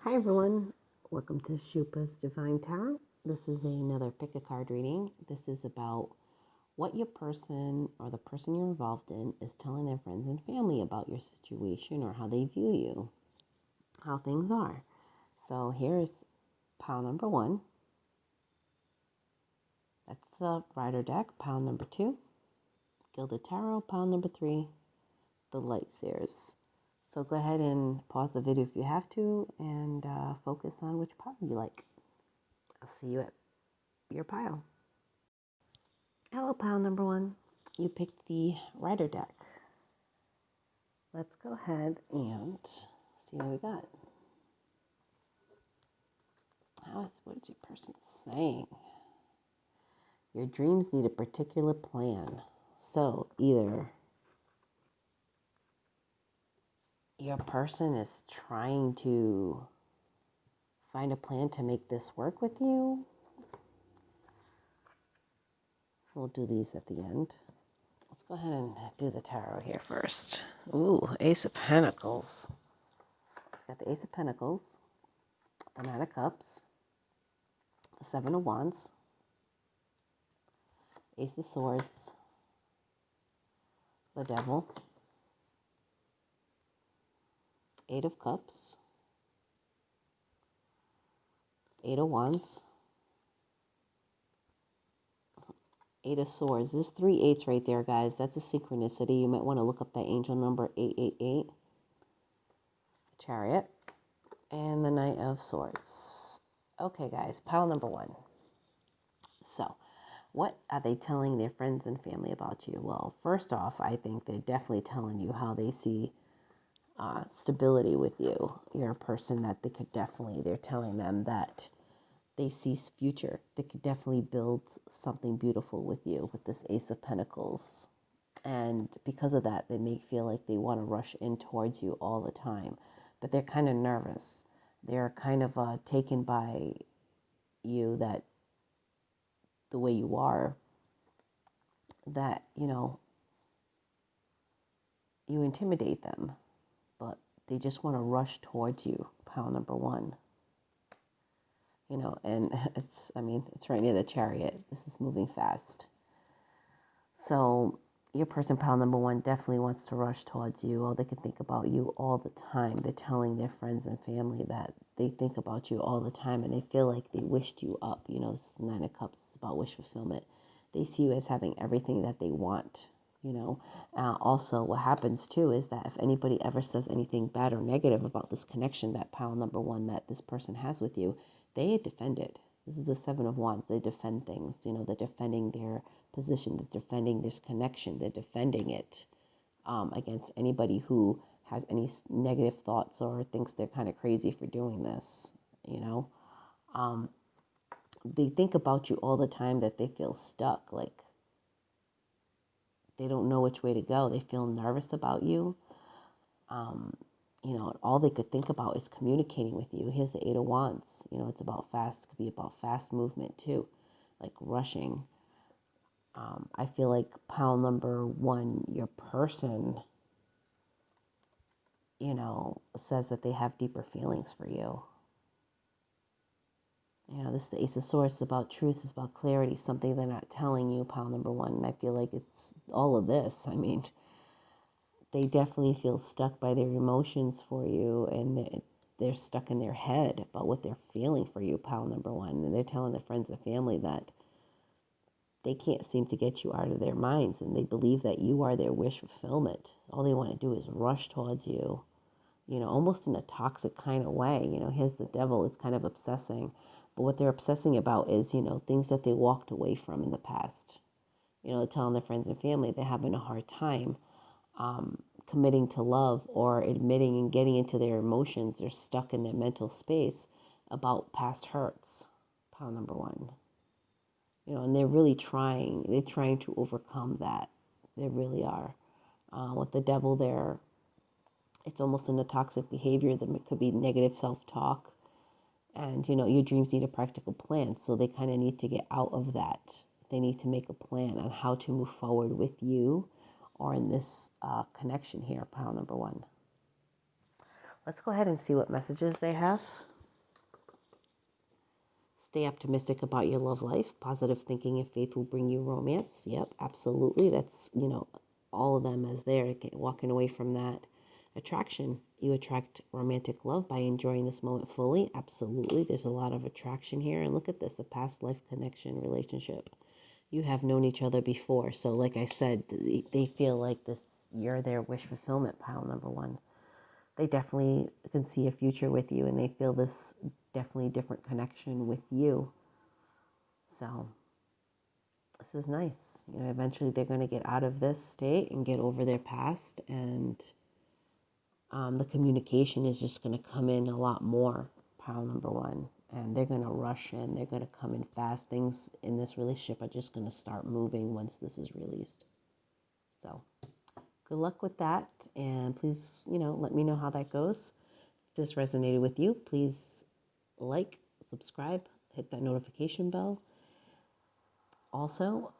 Hi everyone, welcome to Shupa's Divine Tarot. This is another pick a card reading. This is about what your person or the person you're involved in is telling their friends and family about your situation or how they view you, how things are. So here's pile number 1. That's the Rider deck. Pile number 2, Gilded Tarot. Pile number 3, the Light Seers. So go ahead and pause the video if you have to and focus on which pile you like. I'll see you at your pile. Hello, pile number 1. You picked the Rider deck. Let's go ahead and see what we got. What is your person saying? Your dreams need a particular plan. So either your person is trying to find a plan to make this work with you. We'll do these at the end. Let's go ahead and do the tarot here first. Ooh, Ace of Pentacles. Got the Ace of Pentacles, the Nine of Cups, the Seven of Wands, Ace of Swords, the Devil, Eight of Cups, Eight of Wands, Eight of Swords. There's 3 eights right there, guys. That's a synchronicity. You might want to look up that angel number 888, the Chariot, and the Knight of Swords. Okay, guys, pile number 1. So, what are they telling their friends and family about you? Well, first off, I think they're definitely telling you how they see stability with you. You're a person that they're telling them that they see future. They could definitely build something beautiful with you with this Ace of Pentacles. And because of that, they may feel like they want to rush in towards you all the time. But they're kind of nervous. They're kind of taken by you, that the way you are, that, you intimidate them. But they just want to rush towards you, pile number 1. And it's right near the Chariot. This is moving fast. So your person, pile number 1, definitely wants to rush towards you. Or they can think about you all the time. They're telling their friends and family that they think about you all the time, and they feel like they wished you up. This is the Nine of Cups. It's about wish fulfillment. They see you as having everything that they want. Also, what happens too is that if anybody ever says anything bad or negative about this connection, that pile number 1 that this person has with you, they defend it. This is the Seven of Wands. They defend things. They're defending their position. They're defending this connection. They're defending it against anybody who has any negative thoughts or thinks they're kind of crazy for doing this. They think about you all the time, that they feel stuck, like they don't know which way to go. They feel nervous about you. All they could think about is communicating with you. Here's the Eight of Wands. It's about fast. It could be about fast movement too, like rushing. I feel like pile number 1, your person, says that they have deeper feelings for you. This is the Ace of Swords. It's about truth. It's about clarity. Something they're not telling you, pile number 1. And I feel like it's all of this. They definitely feel stuck by their emotions for you, and they're stuck in their head about what they're feeling for you, pile number 1. And they're telling their friends and family that they can't seem to get you out of their minds, and they believe that you are their wish fulfillment. All they want to do is rush towards you, almost in a toxic kind of way. Here's the Devil. It's kind of obsessing. But what they're obsessing about is, things that they walked away from in the past. Telling their friends and family they're having a hard time committing to love, or admitting and getting into their emotions. They're stuck in their mental space about past hurts, pile number 1. And they're really trying. They're trying to overcome that. They really are. With the Devil there, it's almost in a toxic behavior. That could be negative self-talk. And, your dreams need a practical plan. So they kind of need to get out of that. They need to make a plan on how to move forward with you, or in this connection here, pile number 1. Let's go ahead and see what messages they have. Stay optimistic about your love life. Positive thinking and faith will bring you romance. Yep, absolutely. That's, all of them as they're walking away from that attraction. You attract romantic love by enjoying this moment fully. Absolutely. There's a lot of attraction here. And look at this, a past life connection relationship. You have known each other before. So like I said, they feel like this, you're their wish fulfillment pile number one. They definitely can see a future with you, and they feel this definitely different connection with you. So this is nice. Eventually they're going to get out of this state and get over their past, and the communication is just going to come in a lot more, pile number one. And they're going to rush in. They're going to come in fast. Things in this relationship are just going to start moving once this is released. So good luck with that. And please, let me know how that goes. If this resonated with you, please like, subscribe, hit that notification bell. Also,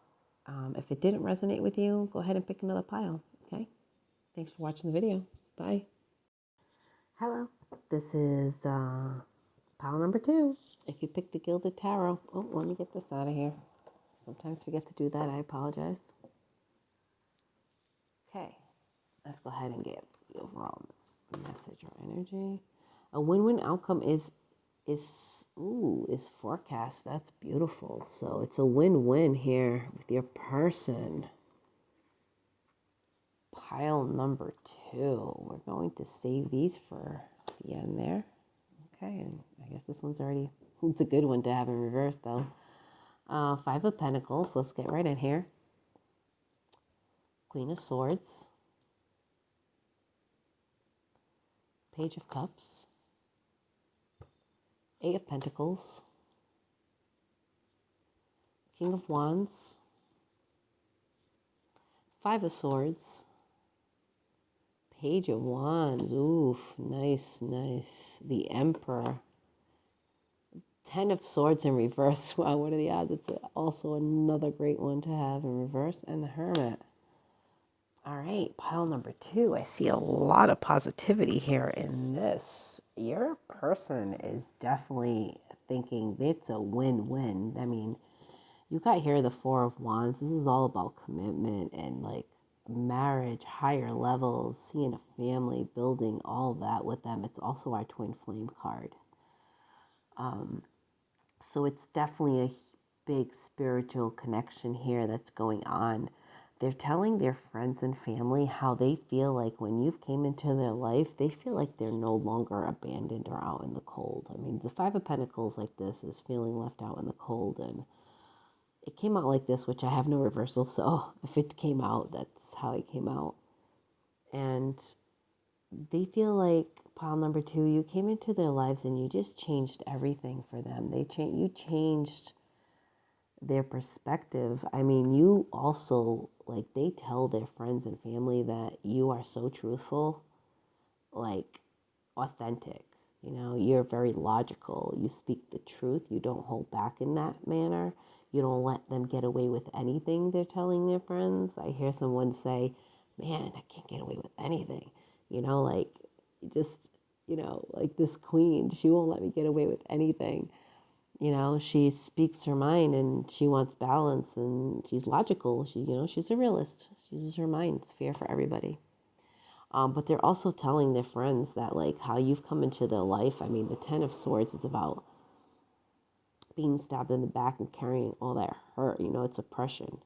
if it didn't resonate with you, go ahead and pick another pile, okay? Thanks for watching the video. Bye. Hello. This is pile number 2. If you picked the Gilded Tarot. Oh, let me get this out of here. Sometimes forget to do that. I apologize. Okay. Let's go ahead and get the overall message or energy. A win-win outcome is forecast. That's beautiful. So it's a win-win here with your person. Pile number 2. We're going to save these for the end there. Okay, and I guess this one's already, it's a good one to have in reverse though. 5 of Pentacles. Let's get right in here. Queen of Swords. Page of Cups. 8 of Pentacles. King of Wands. 5 of Swords. Page of Wands. Oof, nice, nice. The Emperor. 10 of Swords in reverse. Wow, what are the odds? It's also another great one to have in reverse. And the Hermit. All right, pile number 2. I see a lot of positivity here in this. Your person is definitely thinking it's a win-win. I mean, you got here the 4 of Wands. This is all about commitment and like marriage, higher levels, seeing a family, building all that with them. It's also our twin flame card. So it's definitely a big spiritual connection here that's going on. They're telling their friends and family how they feel like when you've came into their life, they feel like they're no longer abandoned or out in the cold. I mean, the 5 of Pentacles like this is feeling left out in the cold, and it came out like this, which I have no reversal, so if it came out, that's how it came out. And they feel like, pile number 2, you came into their lives and you just changed everything for them. You changed their perspective. I mean, you also, like, they tell their friends and family that you are so truthful, like, authentic. You're very logical. You speak the truth. You don't hold back in that manner. You don't let them get away with anything they're telling their friends. I hear someone say, man, I can't get away with anything. Like, just, like this queen, she won't let me get away with anything. She speaks her mind and she wants balance and she's logical. She's a realist. She uses her mind. It's fair for everybody. But they're also telling their friends that, like, how you've come into their life. I mean, the 10 of Swords is about being stabbed in the back and carrying all that hurt. It's oppression.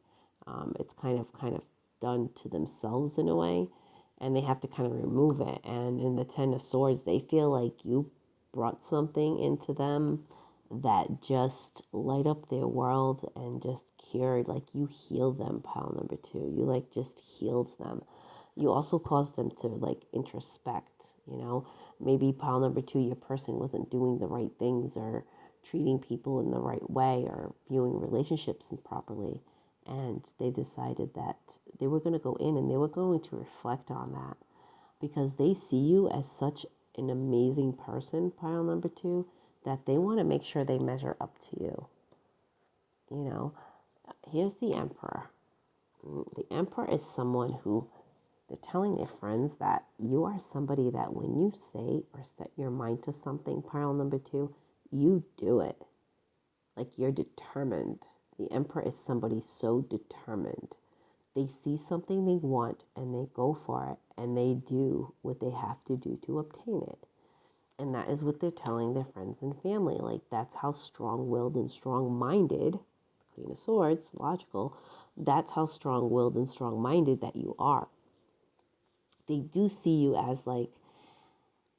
It's kind of done to themselves in a way, and they have to kind of remove it. And in the 10 of Swords, they feel like you brought something into them that just light up their world and just cured, like you healed them, pile number 2. You like just healed them. You also caused them to like introspect, maybe pile number 2, your person wasn't doing the right things or treating people in the right way or viewing relationships properly. And they decided that they were going to go in and they were going to reflect on that because they see you as such an amazing person, pile number 2, that they want to make sure they measure up to you. Here's the Emperor. The Emperor is someone who they're telling their friends that you are somebody that when you say or set your mind to something, pile number 2, you do it. Like you're determined. The Emperor is somebody so determined. They see something they want and they go for it and they do what they have to do to obtain it. And that is what they're telling their friends and family. Like that's how strong-willed and strong-minded, Queen of Swords, logical, that's how strong-willed and strong-minded that you are. They do see you as like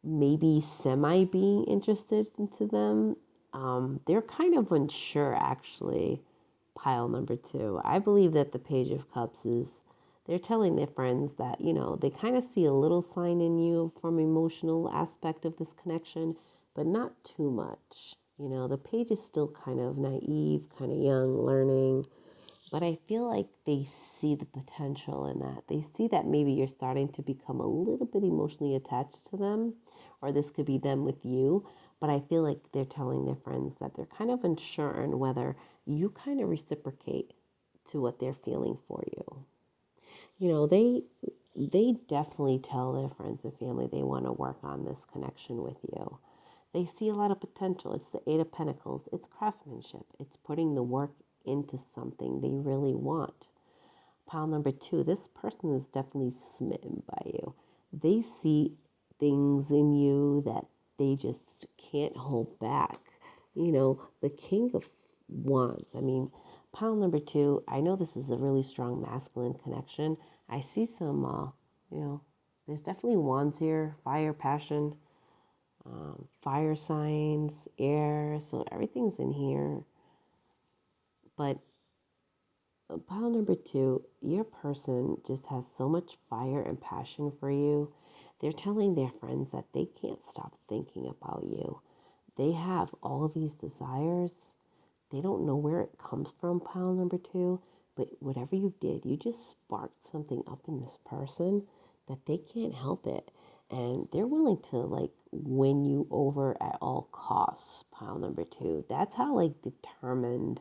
maybe semi being interested into them. They're kind of unsure actually. Pile number two. I believe that the Page of Cups is, they're telling their friends that, they kind of see a little sign in you from emotional aspect of this connection, but not too much. The page is still kind of naive, kind of young, learning, but I feel like they see the potential in that. They see that maybe you're starting to become a little bit emotionally attached to them, or this could be them with you. But I feel like they're telling their friends that they're kind of unsure on whether you kind of reciprocate to what they're feeling for you. They definitely tell their friends and family they want to work on this connection with you. They see a lot of potential. It's the Eight of Pentacles. It's craftsmanship. It's putting the work into something they really want. Pile number two, this person is definitely smitten by you. They see things in you that they just can't hold back. The King of Wands. I mean, pile number two, I know this is a really strong masculine connection. I see some, there's definitely wands here, fire, passion, fire signs, air, so everything's in here. But pile number two, your person just has so much fire and passion for you. They're telling their friends that they can't stop thinking about you. They have all of these desires. They don't know where it comes from, pile number two, but whatever you did, you just sparked something up in this person that they can't help it. And they're willing to like win you over at all costs, pile number two. That's how like determined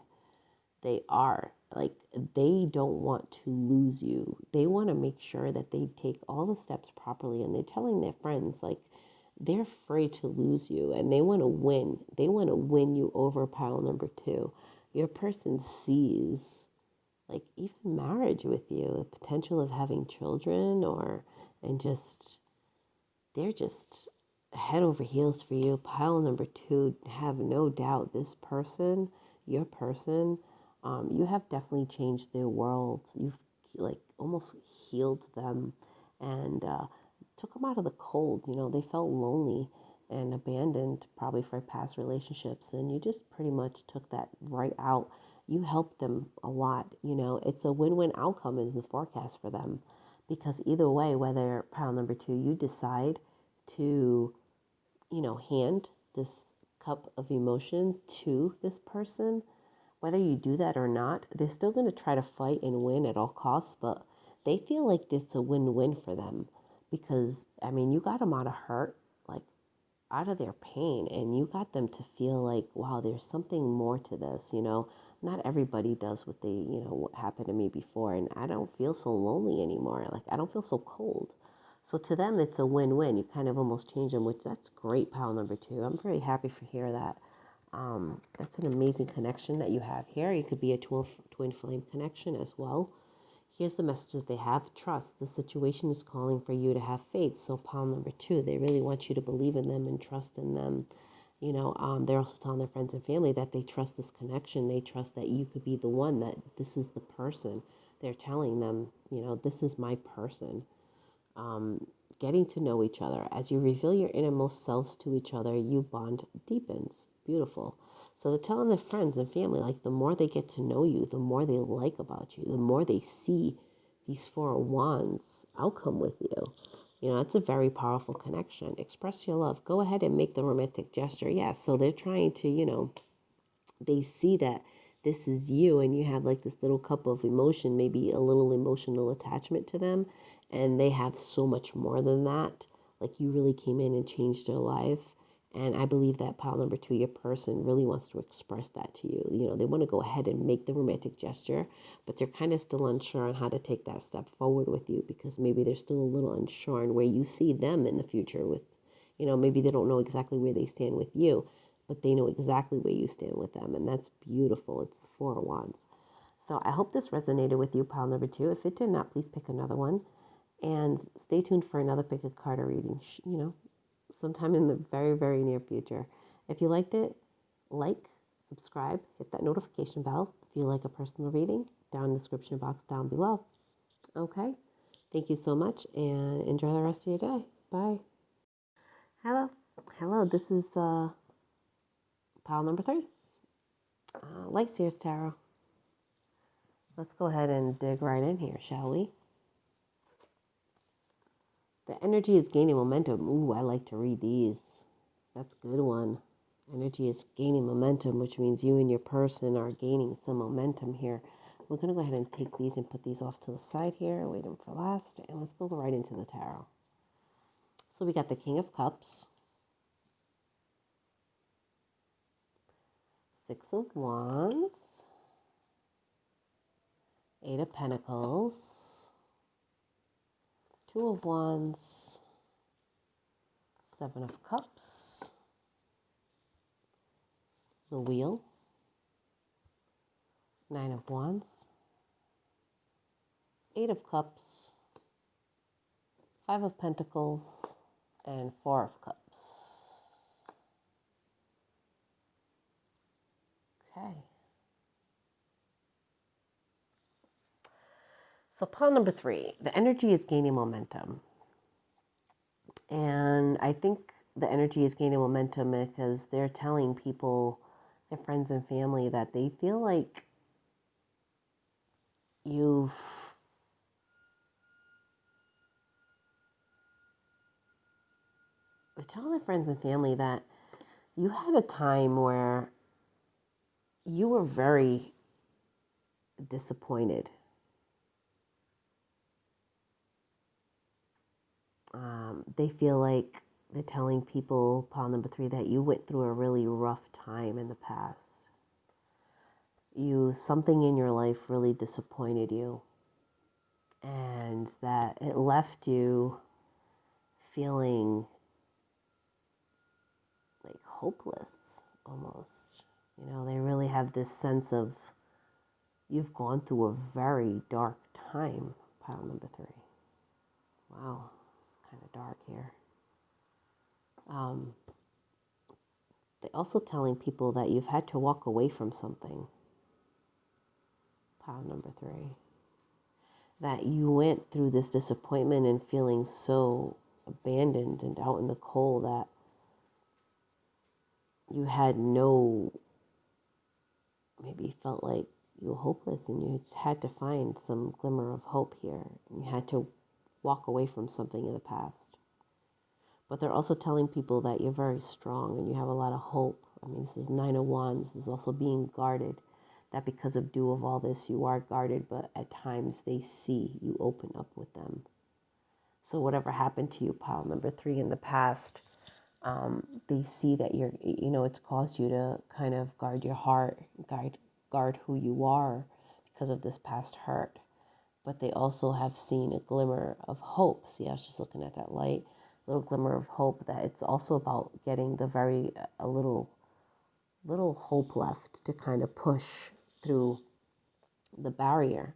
they are. Like they don't want to lose you. They want to make sure that they take all the steps properly, and they're telling their friends like they're afraid to lose you and they want to win. They want to win you over, pile number two. Your person sees like even marriage with you, the potential of having children, and just they're just head over heels for you. Pile number two, have no doubt this person, your person, you have definitely changed their world. You've like almost healed them and took them out of the cold. They felt lonely and abandoned probably for past relationships, and you just pretty much took that right out. You helped them a lot. It's a win-win outcome in the forecast for them, because either way, whether pile number two, you decide to, hand this cup of emotion to this person, whether you do that or not, they're still going to try to fight and win at all costs, but they feel like it's a win-win for them because, I mean, you got them out of hurt, like out of their pain, and you got them to feel like, wow, there's something more to this. Not everybody does what what happened to me before, and I don't feel so lonely anymore. Like, I don't feel so cold. So to them, it's a win-win. You kind of almost change them, which that's great, pile number two. I'm very happy to hear that. That's an amazing connection that you have here. It could be a twin flame connection as well. Here's the message that they have. Trust. The situation is calling for you to have faith. So pile number two, they really want you to believe in them and trust in them. They're also telling their friends and family that they trust this connection. They trust that you could be the one, that this is the person. They're telling them, this is my person. Getting to know each other. As you reveal your innermost selves to each other, you bond deepens. Beautiful. So they're telling their friends and family, like the more they get to know you, the more they like about you, the more they see these Four of Wands outcome with you. It's a very powerful connection. Express your love. Go ahead and make the romantic gesture. Yeah, so they're trying to, they see that this is you and you have like this little cup of emotion, maybe a little emotional attachment to them, and they have so much more than that. Like you really came in and changed their life. And I believe that pile number two, your person really wants to express that to you. They want to go ahead and make the romantic gesture, but they're kind of still unsure on how to take that step forward with you, because maybe they're still a little unsure on where you see them in the future with, maybe they don't know exactly where they stand with you. but they know exactly where you stand with them, and that's beautiful. It's the Four of Wands. So I hope this resonated with you, pile number 2. If it did not, please pick another one. And stay tuned for another pick a card reading, sometime in the very, very near future. If you liked it, like, subscribe, hit that notification bell. If you like a personal reading, down in the description box down below. Okay? Thank you so much, and enjoy the rest of your day. Bye. Hello. Hello, this is pile number 3. Light Seers Tarot. Let's go ahead and dig right in here, shall we? The energy is gaining momentum. Ooh, I like to read these. That's a good one. Energy is gaining momentum, which means you and your person are gaining some momentum here. We're going to go ahead and take these and put these off to the side here, wait them for last, and let's go right into the tarot. So we got the King of Cups, Six of Wands, Eight of Pentacles, Two of Wands, Seven of Cups, the Wheel, Nine of Wands, Eight of Cups, Five of Pentacles, and Four of Cups. Okay. So pile number 3, the energy is gaining momentum. And I think the energy is gaining momentum because they're telling people, their friends and family, that they feel like they're telling their friends and family that you had a time where you were very disappointed. They feel like they're telling people, pile number 3, that you went through a really rough time in the past. Something in your life really disappointed you, and that it left you feeling like hopeless almost. They really have this sense of you've gone through a very dark time, pile number 3. Wow, it's kind of dark here. They're also telling people that you've had to walk away from something, pile number 3. That you went through this disappointment and feeling so abandoned and out in the cold that you had maybe felt like you were hopeless, and you just had to find some glimmer of hope here. And you had to walk away from something in the past. But they're also telling people that you're very strong and you have a lot of hope. I mean, this is Nine of Wands. This is also being guarded. That because of all this, you are guarded, but at times they see you open up with them. So whatever happened to you, pile number 3, in the past, they see that it's caused you to kind of guard your heart, guard who you are because of this past hurt. But they also have seen a glimmer of hope. See, I was just looking at that light, little glimmer of hope, that it's also about getting a little hope left to kind of push through the barrier.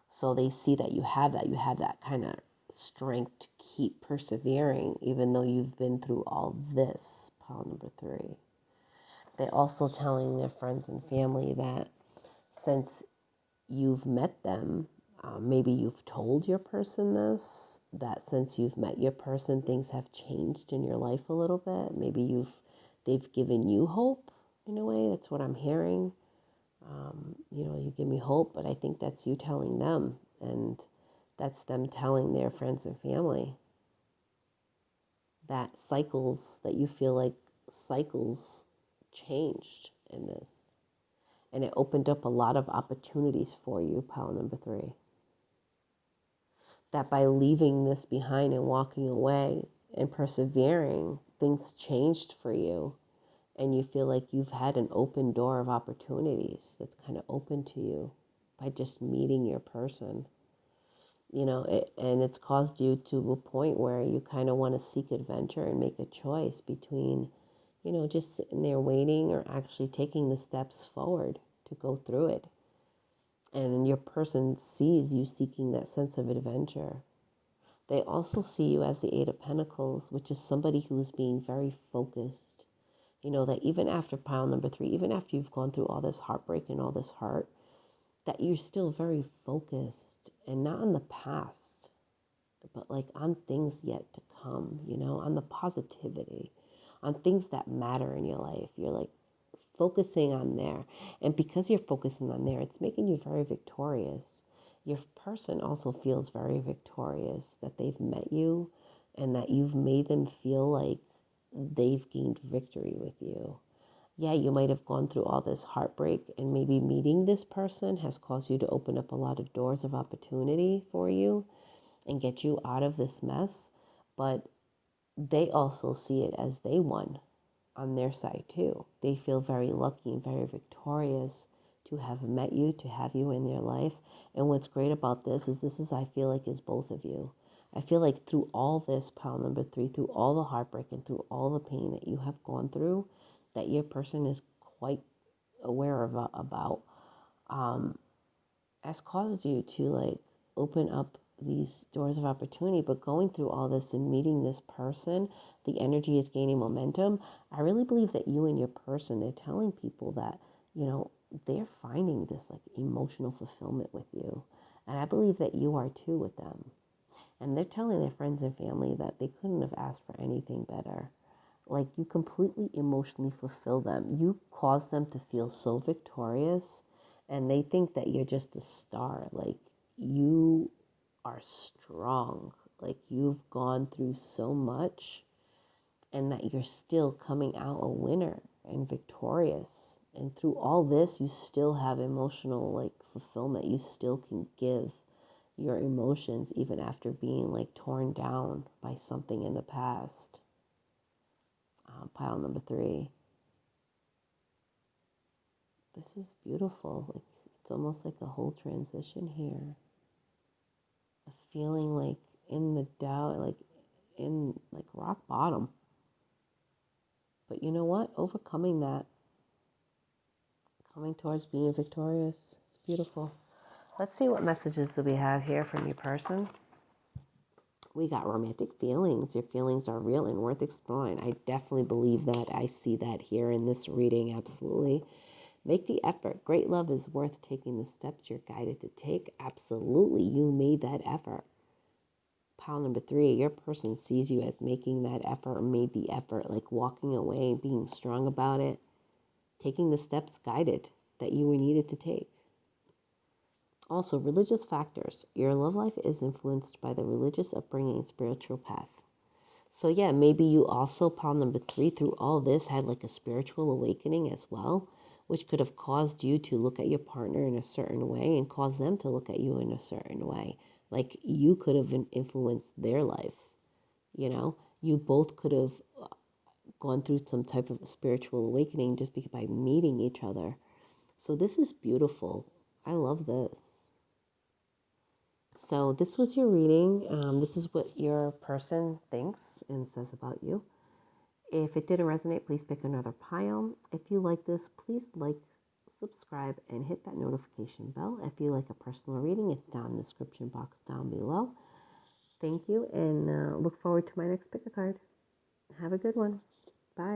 So they see that you have that kind of strength to keep persevering, even though you've been through all this, pile number 3. They're also telling their friends and family that since you've met them, maybe you've told your person this, that since you've met your person, things have changed in your life a little bit. Maybe they've given you hope in a way. That's what I'm hearing. You give me hope, but I think that's you telling them, and that's them telling their friends and family that you feel like cycles changed in this. And it opened up a lot of opportunities for you, pile number 3. That by leaving this behind and walking away and persevering, things changed for you. And you feel like you've had an open door of opportunities that's kind of open to you by just meeting your person. And it's caused you to a point where you kind of want to seek adventure and make a choice between, just sitting there waiting or actually taking the steps forward to go through it. And your person sees you seeking that sense of adventure. They also see you as the Eight of Pentacles, which is somebody who's being very focused. That even after pile number 3, even after you've gone through all this heartbreak and all this hurt, that you're still very focused and not on the past, but like on things yet to come, on the positivity, on things that matter in your life. You're like focusing on there. And because you're focusing on there, it's making you very victorious. Your person also feels very victorious that they've met you and that you've made them feel like they've gained victory with you. Yeah, you might have gone through all this heartbreak, and maybe meeting this person has caused you to open up a lot of doors of opportunity for you and get you out of this mess. But they also see it as they won on their side too. They feel very lucky and very victorious to have met you, to have you in their life. And what's great about this is I feel like is both of you. I feel like through all this, pile number 3, through all the heartbreak and through all the pain that you have gone through, that your person is quite aware of about, has caused you to like open up these doors of opportunity. But going through all this and meeting this person, the energy is gaining momentum. I really believe that you and your person, they're telling people that, they're finding this like emotional fulfillment with you. And I believe that you are too with them. And they're telling their friends and family that they couldn't have asked for anything better. Like, you completely emotionally fulfill them. You cause them to feel so victorious, and they think that you're just a star. Like, you are strong. Like, you've gone through so much, and that you're still coming out a winner and victorious. And through all this, you still have emotional like fulfillment. You still can give your emotions even after being like torn down by something in the past. Pile number 3. This is beautiful. Like, it's almost like a whole transition here. A feeling like in the doubt, like in like rock bottom. But you know what? Overcoming that, coming towards being victorious. It's beautiful. Let's see what messages do we have here from your person. We got romantic feelings. Your feelings are real and worth exploring. I definitely believe that. I see that here in this reading. Absolutely. Make the effort. Great love is worth taking the steps you're guided to take. Absolutely. You made that effort. Pile number 3, your person sees you as making that effort or made the effort, like walking away, being strong about it, taking the steps guided that you were needed to take. Also, religious factors. Your love life is influenced by the religious upbringing and spiritual path. So yeah, maybe you also, pile number 3, through all this had like a spiritual awakening as well, which could have caused you to look at your partner in a certain way and cause them to look at you in a certain way. Like, you could have influenced their life, You both could have gone through some type of spiritual awakening just by meeting each other. So this is beautiful. I love this. So this was your reading. This is what your person thinks and says about you. If it didn't resonate, please pick another pile. If you like this, please like, subscribe, and hit that notification bell. If you like a personal reading, it's down in the description box down below. Thank you, and look forward to my next pick a card. Have a good one. Bye.